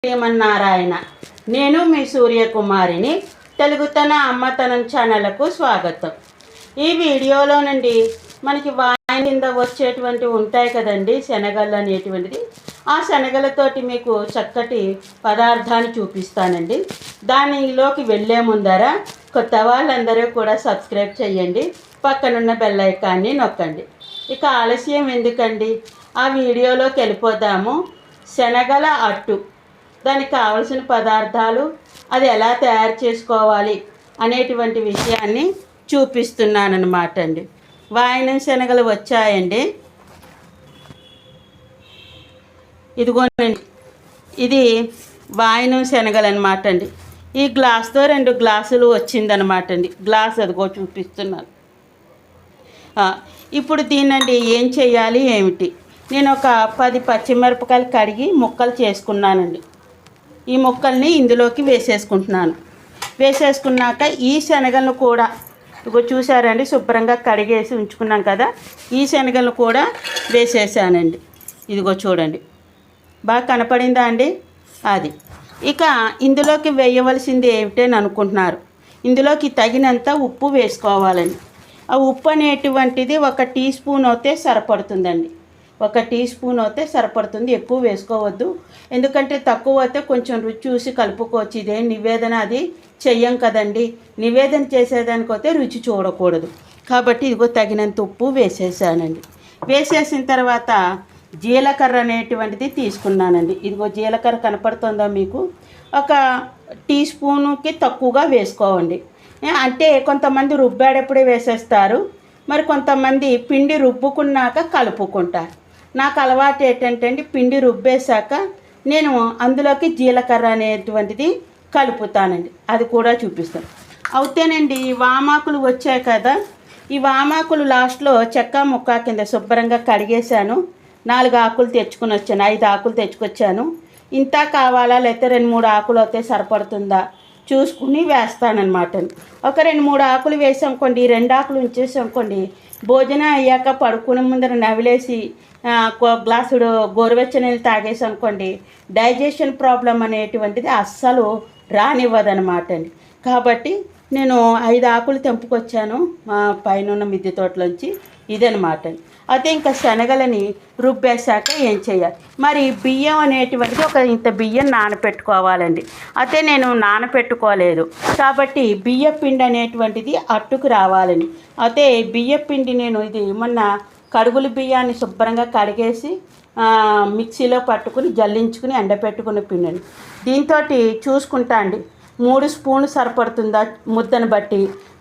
శ్రీమన్నారాయణ. నేను మీ సూర్యకుమారిని. తెలుగుతన అమ్మతనం ఛానల్కు స్వాగతం. ఈ వీడియోలో నుండి మనకి వాయిన కింద వచ్చేటువంటి ఉంటాయి కదండి, శనగలు అనేటువంటిది. ఆ శనగలతోటి మీకు చక్కటి పదార్థాన్ని చూపిస్తానండి. దానిలోకి వెళ్ళే ముందర కొత్త వాళ్ళందరూ కూడా సబ్స్క్రైబ్ చేయండి, పక్కనున్న బెల్ ఐకాన్ని నొక్కండి. ఇక ఆలస్యం ఎందుకండి, ఆ వీడియోలోకి వెళ్ళిపోదాము. శనగల అట్టు, దానికి కావలసిన పదార్థాలు, అది ఎలా తయారు చేసుకోవాలి అనేటువంటి విషయాన్ని చూపిస్తున్నానమాట అండి. వాయినం శనగలు వచ్చాయండి, ఇదిగోనండి. ఇది వాయినం శనగలు అనమాట అండి. ఈ గ్లాస్తో 2 గ్లాసులు వచ్చిందనమాట అండి. గ్లాస్ అదిగో చూపిస్తున్నాను. ఇప్పుడు దీనండి ఏం చేయాలి ఏమిటి, నేను ఒక 10 పచ్చిమిరపకాయలు కడిగి ముక్కలు చేసుకున్నానండి. ఈ ముక్కల్ని ఇందులోకి వేసేసుకుంటున్నాను. వేసేసుకున్నాక ఈ శనగలను కూడా ఇగో చూసారండి, శుభ్రంగా కడిగేసి ఉంచుకున్నాం కదా, ఈ శనగలను కూడా వేసేసానండి. ఇదిగో చూడండి, బాగా కనపడిందా అండి. అది ఇక ఇందులోకి వేయవలసింది ఏమిటని అనుకుంటున్నారు. ఇందులోకి తగినంత ఉప్పు వేసుకోవాలండి. ఆ ఉప్పు అనేటువంటిది 1 టీ స్పూన్ అయితే సరిపడుతుందండి. 1 టీ స్పూన్ అయితే సరిపడుతుంది, ఎక్కువ వేసుకోవద్దు. ఎందుకంటే తక్కువ అయితే కొంచెం రుచి చూసి కలుపుకోవచ్చు. ఇదే నివేదన అది చెయ్యం కదండి, నివేదన చేసేదానికైతే రుచి చూడకూడదు. కాబట్టి ఇదిగో తగినంత ఉప్పు వేసేసానండి. వేసేసిన తర్వాత జీలకర్ర అనేటువంటిది తీసుకున్నానండి. ఇదిగో జీలకర్ర కనపడుతుందా మీకు, 1 టీ స్పూన్కి తక్కువగా వేసుకోవండి. అంటే కొంతమంది రుబ్బాడప్పుడే వేసేస్తారు, మరి కొంతమంది పిండి రుబ్బుకున్నాక కలుపుకుంటారు. నాకు అలవాటు ఏంటంటే అండి, పిండి రుబ్బేశాక నేను అందులోకి జీలకర్ర అనేటువంటిది కలుపుతానండి. అది కూడా చూపిస్తాను. అవుతేనండి వామాకులు వచ్చాయి కదా, ఈ వామాకులు లాస్ట్లో చెక్క ముక్క కింద శుభ్రంగా కడిగేశాను. 4 ఆకులు తెచ్చుకుని వచ్చాను, 5 ఆకులు తెచ్చుకొచ్చాను. ఇంత కావాలా లేకపోతే 2-3 ఆకులు అయితే సరిపడుతుందా చూసుకుని వేస్తానన్నమాట. ఒక 2-3 ఆకులు వేసామనుకోండి, 2 ఆకులు ఉంచేసామనుకోండి, భోజనం అయ్యాక పడుకునే ముందర నవిలేసి గ్లాసుడు గోరువెచ్చని నీళ్ళు తాగేసి అనుకోండి, డైజెషన్ ప్రాబ్లం అనేటువంటిది అస్సలు రానివ్వదనమాట అండి. కాబట్టి నేను 5 ఆకులు తెంపుకొచ్చాను మా పైన ఉన్న మిద్దె తోటలోంచి. ఇదనమాట అండి. అయితే ఇంకా శనగలని రుబ్బేశాక ఏం చేయాలి, మరి బియ్యం అనేటువంటిది ఒక ఇంత బియ్యం నానపెట్టుకోవాలండి. అయితే నేను నానపెట్టుకోలేదు కాబట్టి బియ్య పిండి అనేటువంటిది అట్టుకు రావాలని. అయితే బియ్య పిండి నేను ఇది మొన్న కడుగుల బియ్యాన్ని శుభ్రంగా కడిగేసి మిక్సీలో పట్టుకుని జల్లించుకుని ఎండపెట్టుకుని పిండండి. దీంతో చూసుకుంటా అండి, 3 స్పూన్లు సరిపడుతుందా ముద్దను బట్టి,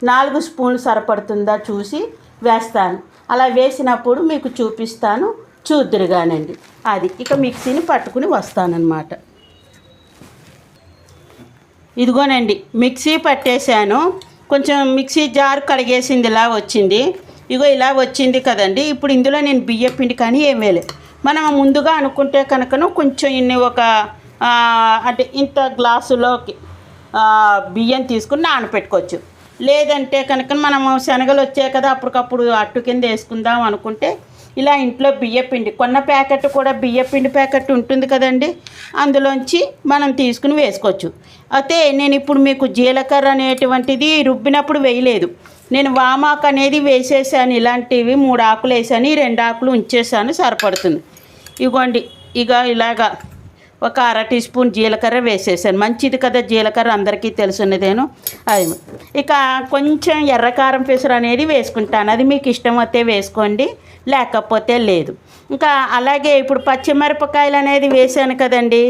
4 స్పూన్లు సరిపడుతుందా చూసి వేస్తాను. అలా వేసినప్పుడు మీకు చూపిస్తాను, చూద్దురుగానండి. అది ఇక మిక్సీని పట్టుకుని వస్తానన్నమాట. ఇదిగోనండి మిక్సీ పట్టేశాను. కొంచెం మిక్సీ జార్ కడిగేసింది, ఇలా వచ్చింది. ఇగో ఇలా వచ్చింది కదండి. ఇప్పుడు ఇందులో నేను బియ్య పిండి కానీ ఏం వేయలేదు. మనం ముందుగా అనుకుంటే కనుకను కొంచెం ఇన్ని అంటే ఇంత గ్లాసులోకి బియ్యం తీసుకుని నానపెట్టుకోవచ్చు. లేదంటే కనుక మనము శనగలు వచ్చాయి కదా, అప్పటికప్పుడు అట్టు కింద వేసుకుందాం అనుకుంటే ఇలా ఇంట్లో బియ్యపిండి కొన్న ప్యాకెట్ కూడా బియ్యపిండి ప్యాకెట్ ఉంటుంది కదండి, అందులోంచి మనం తీసుకుని వేసుకోవచ్చు. అయితే నేను ఇప్పుడు మీకు జీలకర్ర అనేటువంటిది రుబ్బినప్పుడు వేయలేదు, నేను వామాకు అనేది వేసేసాను. ఇలాంటివి 3 ఆకులు వేసాను, 2 ఆకులు ఉంచేసాను, సరిపడుతుంది. ఇగోండి ఇక ఇలాగా ఒక 1/2 టీ స్పూన్ జీలకర్ర వేసేసాను. మంచిది కదా జీలకర్ర, అందరికీ తెలుసున్నదేను. అది ఇక కొంచెం ఎర్రకారం పెసరు అనేది వేసుకుంటాను, అది మీకు ఇష్టం అయితే వేసుకోండి, లేకపోతే లేదు. ఇంకా అలాగే ఇప్పుడు పచ్చిమిరపకాయలు అనేది వేసాను కదండి,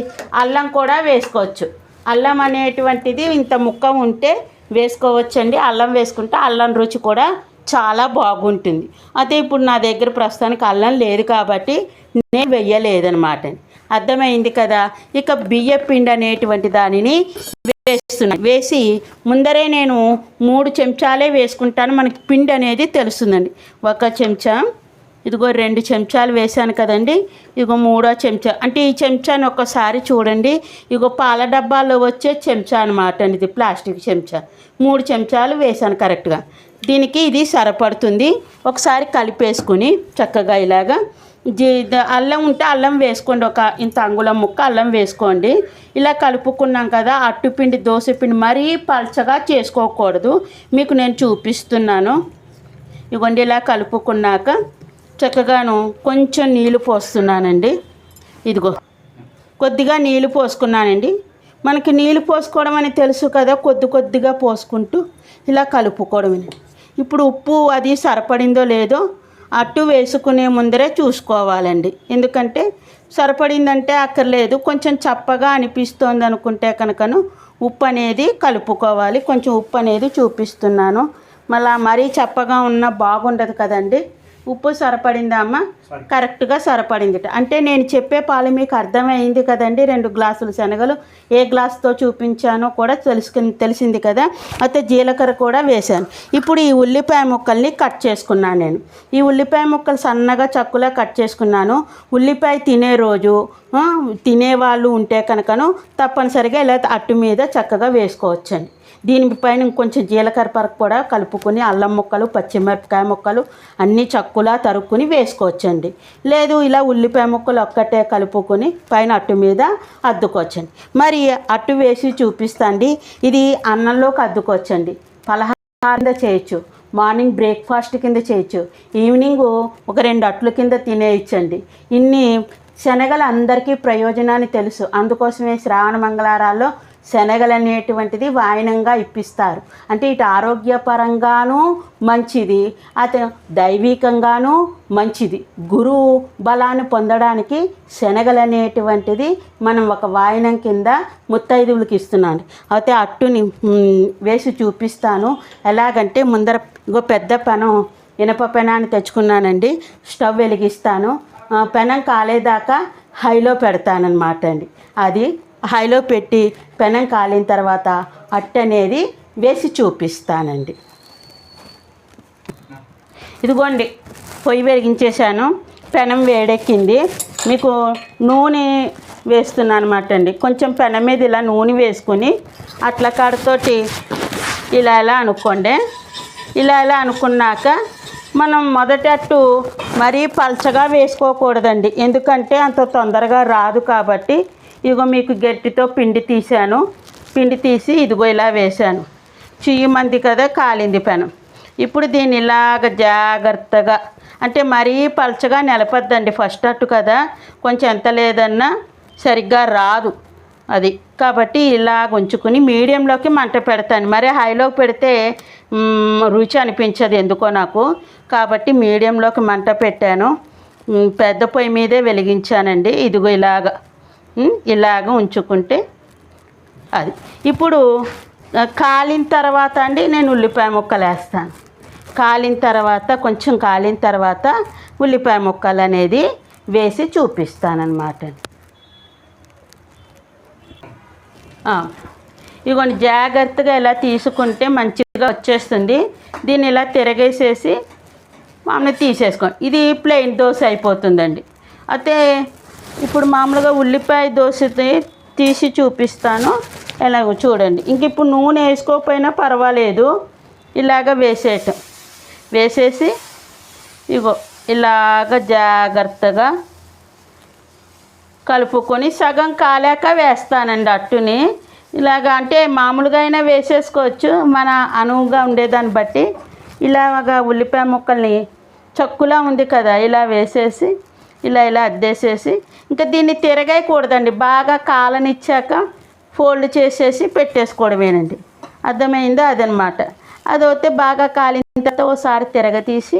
అల్లం కూడా వేసుకోవచ్చు. అల్లం అనేటువంటిది ఇంత ముక్క ఉంటే వేసుకోవచ్చండి. అల్లం వేసుకుంటే అల్లం రుచి కూడా చాలా బాగుంటుంది. అయితే ఇప్పుడు నా దగ్గర ప్రస్తుతానికి అల్లం లేదు కాబట్టి నేను వెయ్యలేదనమాట. అర్థమైంది కదా. ఇక బియ్య పిండి అనేటువంటి దానిని వేస్తున్నాను. వేసి ముందరే నేను 3 చెంచాలే వేసుకుంటాను, మనకి పిండి అనేది తెలుస్తుందండి. 1 చెంచా, ఇదిగో 2 చెంచాలు వేసాను కదండి, ఇదిగో 3వ చెంచా. అంటే ఈ చెంచాని ఒక్కసారి చూడండి, ఇదిగో పాల డబ్బాలో వచ్చే చెంచా అనమాట అండి, ఇది ప్లాస్టిక్ చెంచా. 3 చెంచాలు వేసాను కరెక్ట్గా. దీనికి ఇది సరిపడుతుంది. ఒకసారి కలిపేసుకుని చక్కగా ఇలాగా అల్లం ఉంటే అల్లం వేసుకోండి, ఒక ఇంత అంగుళం ముక్క అల్లం వేసుకోండి. ఇలా కలుపుకున్నాం కదా, అట్టుపిండి దోసపిండి మరీ పల్చగా చేసుకోకూడదు, మీకు నేను చూపిస్తున్నాను. ఇవ్వండి ఇలా కలుపుకున్నాక చక్కగాను కొంచెం నీళ్ళు పోస్తున్నానండి. ఇదిగో కొద్దిగా నీళ్ళు పోసుకున్నానండి. మనకి నీళ్ళు పోసుకోవడం అని తెలుసు కదా, కొద్దిగా పోసుకుంటూ ఇలా కలుపుకోవడమే. ఇప్పుడు ఉప్పు అది సరిపడిందో లేదో అట్టు వేసుకునే ముందరే చూసుకోవాలండి. ఎందుకంటే సరిపడిందంటే అక్కర్లేదు, కొంచెం చప్పగా అనిపిస్తోంది అనుకుంటే కనుకను ఉప్పు అనేది కలుపుకోవాలి. కొంచెం ఉప్పు అనేది చూపిస్తున్నాను, మళ్ళీ మరీ చప్పగా ఉన్నా బాగుండదు కదండి. ఉప్పు సరిపడిందా అమ్మ? కరెక్ట్గా సరిపడింది. అంటే నేను చెప్పే పాలు మీకు అర్థమైంది కదండి. 2 గ్లాసులు శనగలు ఏ గ్లాస్తో చూపించానో కూడా తెలిసింది కదా. అయితే జీలకర్ర కూడా వేశాను. ఇప్పుడు ఈ ఉల్లిపాయ ముక్కల్ని కట్ చేసుకున్నాను నేను. ఈ ఉల్లిపాయ ముక్కలు సన్నగా చక్కులా కట్ చేసుకున్నాను. ఉల్లిపాయ తినే రోజు తినేవాళ్ళు ఉంటే కనుకను తప్పనిసరిగా ఇలా అట్టు మీద చక్కగా వేసుకోవచ్చండి. దీనిపైన ఇంకొంచెం జీలకర్ర పరకు కూడా కలుపుకొని అల్లం ముక్కలు పచ్చిమిరపకాయ ముక్కలు అన్నీ చక్కులా తరుక్కుని వేసుకోవచ్చండి. లేదు ఇలా ఉల్లిపాయ ముక్కలు ఒక్కటే కలుపుకొని పైన అట్టు మీద అద్దుకోవచ్చండి. మరి అట్టు వేసి చూపిస్తాండి. ఇది అన్నంలోకి అద్దుకోవచ్చండి, పలహారం కింద చేయొచ్చు, మార్నింగ్ బ్రేక్ఫాస్ట్ కింద చేయొచ్చు, ఈవినింగ్ ఒక 2 అట్లు కింద తినేయచ్చండి. ఇన్ని శనగలు అందరికీ ప్రయోజనాన్ని తెలుసు, అందుకోసమే శ్రావణ మంగళవారాల్లో శనగలు అనేటువంటిది వాయనంగా ఇప్పిస్తారు. అంటే ఇటు ఆరోగ్యపరంగానూ మంచిది, అతను దైవికంగానూ మంచిది. గురువు బలాన్ని పొందడానికి శనగలు అనేటువంటిది మనం ఒక వాయనం కింద ముత్తైదువులకి ఇస్తున్నాను. అయితే అట్టుని వేసి చూపిస్తాను ఎలాగంటే. ముందర ఇంకో పెద్ద పెనం, ఇనప పెనాన్ని తెచ్చుకున్నానండి. స్టవ్ వెలిగిస్తాను, పెనం కాలేదాకా హైలో పెడతానన్నమాట అండి. అది హైలో పెట్టి పెనం కాలిన తర్వాత అట్టు అనేది వేసి చూపిస్తానండి. ఇదిగోండి పొయ్యి వెలిగించేసాను, పెనం వేడెక్కింది. మీకు నూనె వేస్తున్నాను అనమాట అండి. కొంచెం పెనం మీద ఇలా నూనె వేసుకుని అట్ల కాడతోటి ఇలా అనుకోండి. ఇలా అనుకున్నాక మనం మొదటి అట్టు మరీ పల్చగా వేసుకోకూడదండి, ఎందుకంటే అంత తొందరగా రాదు. కాబట్టి ఇదిగో మీకు గట్టితో పిండి తీసాను, పిండి తీసి ఇదిగో ఇలా వేశాను. మంది కదా కాలింది పెనం. ఇప్పుడు దీన్ని ఇలాగ జాగ్రత్తగా, అంటే మరీ పల్చగా నిలపద్దండి, ఫస్ట్ అట్టు కదా, కొంచెం ఎంత లేదన్నా సరిగ్గా రాదు అది. కాబట్టి ఇలాగ ఉంచుకుని మీడియంలోకి మంట పెడతాను. మరి హైలోకి పెడితే రుచి అనిపించదు ఎందుకో నాకు. కాబట్టి మీడియంలోకి మంట పెట్టాను, పెద్ద పొయ్యి మీదే వెలిగించానండి. ఇదిగో ఇలాగ ఉంచుకుంటే అది. ఇప్పుడు కాలిన తర్వాత అండి నేను ఉల్లిపాయ ముక్కలు వేస్తాను. కొంచెం కాలిన తర్వాత ఉల్లిపాయ ముక్కలు అనేది వేసి చూపిస్తానన్నమాట. ఇదిగోండి జాగ్రత్తగా ఇలా తీసుకుంటే మంచిగా వచ్చేస్తుంది. దీన్ని ఇలా తిరగేసేసి మామూలుగా తీసేసుకోండి. ఇది ప్లెయిన్ దోశ అయిపోతుందండి. అయితే ఇప్పుడు మామూలుగా ఉల్లిపాయ దోశ తీసి చూపిస్తాను ఎలాగో చూడండి. ఇంక ఇప్పుడు నూనె వేసుకోకపోయినా పర్వాలేదు, ఇలాగ వేసేసి ఇగో ఇలాగ జాగ్రత్తగా కలుపుకొని సగం కాలాక వేస్తానండి అట్టుని. ఇలాగ అంటే మామూలుగా అయినా వేసేసుకోవచ్చు, మన అనువుగా ఉండేదాన్ని బట్టి. ఇలాగ ఉల్లిపాయ ముక్కల్ని చక్కులా ఉంది కదా ఇలా వేసేసి ఇలా అద్దేసేసి, ఇంకా దీన్ని తిరగేయకూడదండి, బాగా కాలనిచ్చాక ఫోల్డ్ చేసేసి పెట్టేసుకోవడమేనండి. అర్థమైందో అదనమాట. అదైతే బాగా కాలిన తర్వాత ఒకసారి తిరగతీసి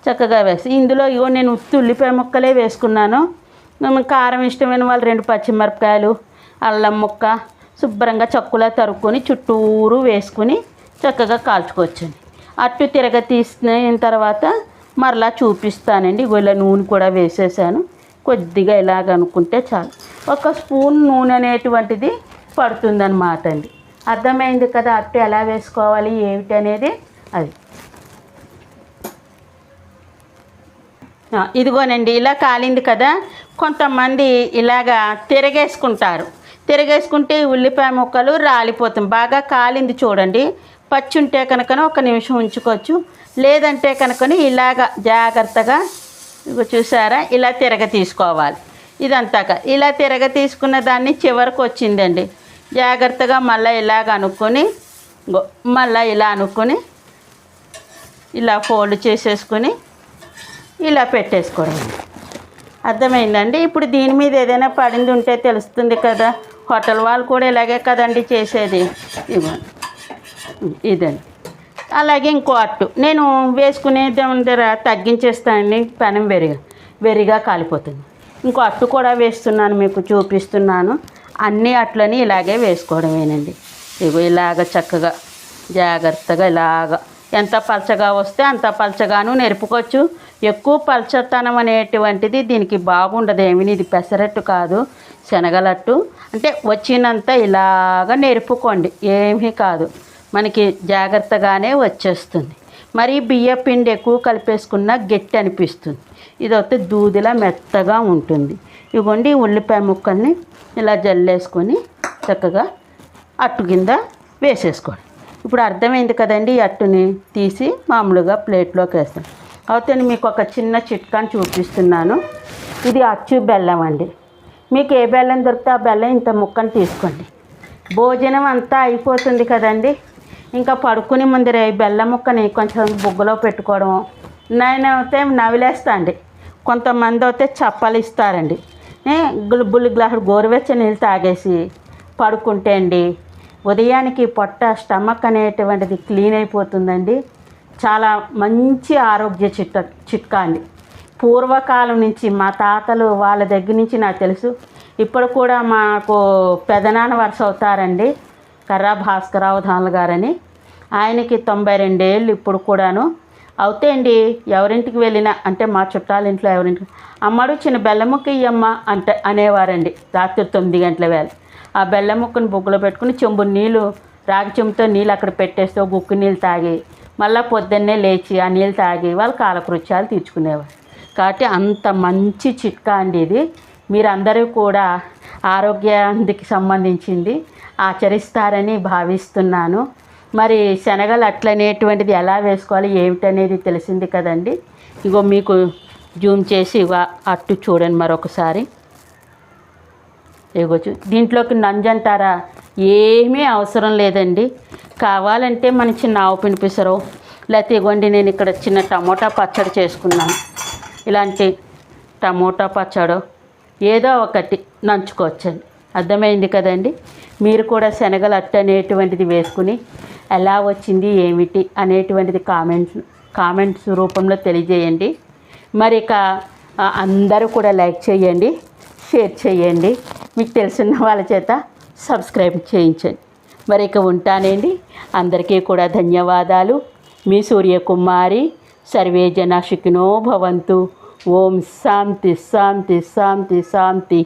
చక్కగా వేసి ఇందులో ఇగో నేను ఉల్లిపాయ ముక్కలే వేసుకున్నాను. కారం ఇష్టమైన వాళ్ళు 2 పచ్చిమిరపకాయలు, అల్లం ముక్క శుభ్రంగా చక్కులా తరుక్కొని చుట్టూరు వేసుకుని చక్కగా కాల్చుకోవచ్చండి. అట్టు తిరగతీసిన తర్వాత మరలా చూపిస్తానండి. ఇలా నూనె కూడా వేసేసాను, కొద్దిగా ఇలాగ అనుకుంటే చాలు, 1 స్పూన్ నూనె అనేటువంటిది పడుతుందన్నమాట అండి. అర్థమైంది కదా అట్టు ఎలా వేసుకోవాలి ఏమిటి అనేది. అది ఇదిగోనండి ఇలా కాలింది కదా. కొంతమంది ఇలాగా తిరగేసుకుంటే ఉల్లిపాయ ముక్కలు రాలిపోతాం. బాగా కాలింది చూడండి, పచ్చి ఉంటే కనుక 1 నిమిషం ఉంచుకోవచ్చు, లేదంటే కనుక ఇలాగ జాగ్రత్తగా ఇగో చూసారా, ఇలా తిరగ తీసుకోవాలి. ఇదంతా ఇలా తిరగ తీసుకున్న దాన్ని చివరికి వచ్చిందండి. జాగ్రత్తగా మళ్ళీ ఇలాగ అనుకొని మళ్ళీ ఇలా అనుకొని ఇలా ఫోల్డ్ చేసేసుకొని ఇలా పెట్టేసుకోవడం. అర్థమైందండి. ఇప్పుడు దీని మీద ఏదైనా పడింది ఉంటే తెలుస్తుంది కదా. హోటల్ వాళ్ళు కూడా ఇలాగే కదండి చేసేది. ఇదండి. అలాగే ఇంకో అట్టు నేను వేసుకునేది తగ్గించేస్తానండి, పెనం వెరిగా కాలిపోతుంది. ఇంకో అట్టు కూడా వేస్తున్నాను, మీకు చూపిస్తున్నాను. అన్ని అట్లని ఇలాగే వేసుకోవడమేనండి. ఇలాగ చక్కగా జాగ్రత్తగా ఇలాగ ఎంత పలచగా వస్తే అంత పలచగాను నెరుపుకోవచ్చు. ఎక్కువ పలచతనం అనేటువంటిది దీనికి బాగుండదు. ఏమీ ఇది పెసరట్టు కాదు, శనగలట్టు. అంటే వచ్చినంత ఇలాగ నెరుపుకోండి, ఏమీ కాదు, మనకి జాగ్రత్తగానే వచ్చేస్తుంది. మరి బియ్య పిండి ఎక్కువ కలిపేసుకున్న గట్టి అనిపిస్తుంది. ఇదైతే దూదిలా మెత్తగా ఉంటుంది. ఇవ్వండి, ఉల్లిపాయ ముక్కల్ని ఇలా జల్లేసుకొని చక్కగా అట్టు కింద వేసేసుకోండి. ఇప్పుడు అర్థమైంది కదండి. ఈ అట్టుని తీసి మామూలుగా ప్లేట్లోకి వేస్తాను. అయితే మీకు ఒక చిన్న చిట్కాని చూపిస్తున్నాను. ఇది అచ్చు బెల్లం అండి. మీకు ఏ బెల్లం దొరికితే ఆ బెల్లం ఇంత ముక్కని తీసుకోండి. భోజనం అంతా అయిపోతుంది కదండి, ఇంకా పడుకునే ముందరే బెల్లం ముక్కని కొంచెం బుగ్గలో పెట్టుకోవడం. నేనైతే నవిలేస్తా అండి. కొంతమంది అయితే చప్పలు ఇస్తారండి. బుల్లి గ్లాసు గోరువెచ్చని నీళ్ళు తాగేసి పడుకుంటే అండి ఉదయానికి పొట్ట స్టమక్ అనేటువంటిది క్లీన్ అయిపోతుందండి. చాలా మంచి ఆరోగ్య చిట్కా అండి. పూర్వకాలం నుంచి మా తాతలు వాళ్ళ దగ్గర నుంచి నాకు తెలుసు. ఇప్పుడు కూడా మాకు పెదనాన్న వరుస అవుతారండి, కర్రా భాస్కరరావు ధాన్ల గారని. ఆయనకి 92 ఏళ్ళు ఇప్పుడు కూడాను అవుతాయండి. ఎవరింటికి వెళ్ళినా అంటే మా చుట్టాల ఇంట్లో ఎవరింటికి అమ్మడు చిన్న బెల్లం ముక్క ఇయ్యమ్మ అంటే అనేవారండి. రాత్రి 9 గంటల వేళ ఆ బెల్లం ముక్కను బుగ్గలో పెట్టుకుని చెంబు నీళ్ళు, రాగి చెంబుతో నీళ్ళు అక్కడ పెట్టేస్తే గుక్కు నీళ్ళు తాగి మళ్ళీ పొద్దున్నే లేచి ఆ నీళ్ళు తాగి వాళ్ళ కాలకృత్యాలు తీర్చుకునేవారు. కాబట్టి అంత మంచి చిట్కా అండి ఇది. మీరందరూ కూడా ఆరోగ్యానికి సంబంధించింది ఆచరిస్తారని భావిస్తున్నాను. మరి శనగలు అట్లనేటువంటిది ఎలా వేసుకోవాలి ఏమిటనేది తెలిసింది కదండి. ఇగో మీకు జూమ్ చేసి అట్టు చూడండి మరొకసారి. ఇగో దీంట్లోకి నంజంటారా, ఏమీ అవసరం లేదండి. కావాలంటే మన చిన్న ఆవు పిండి పిసరో, లేకపోతే ఇవ్వండి నేను ఇక్కడ చిన్న టమోటా పచ్చడి చేసుకున్నాను. ఇలాంటి టమోటా పచ్చడో ఏదో ఒకటి నంచుకోవచ్చండి. అర్థమైంది కదండి. మీరు కూడా శనగలు అట్టు అనేటువంటిది వేసుకుని ఎలా వచ్చింది ఏమిటి అనేటువంటిది కామెంట్స్ రూపంలో తెలియజేయండి. మరి ఇక అందరూ కూడా లైక్ చేయండి, షేర్ చేయండి, మీకు తెలిసిన వాళ్ళ చేత సబ్స్క్రైబ్ చేయించండి. మరి ఇక ఉంటానండి. అందరికీ కూడా ధన్యవాదాలు. మీ సూర్యకుమారి. సర్వే జనా సుఖినో భవంతు. ఓం శాంతి శాంతి శాంతి శాంతి.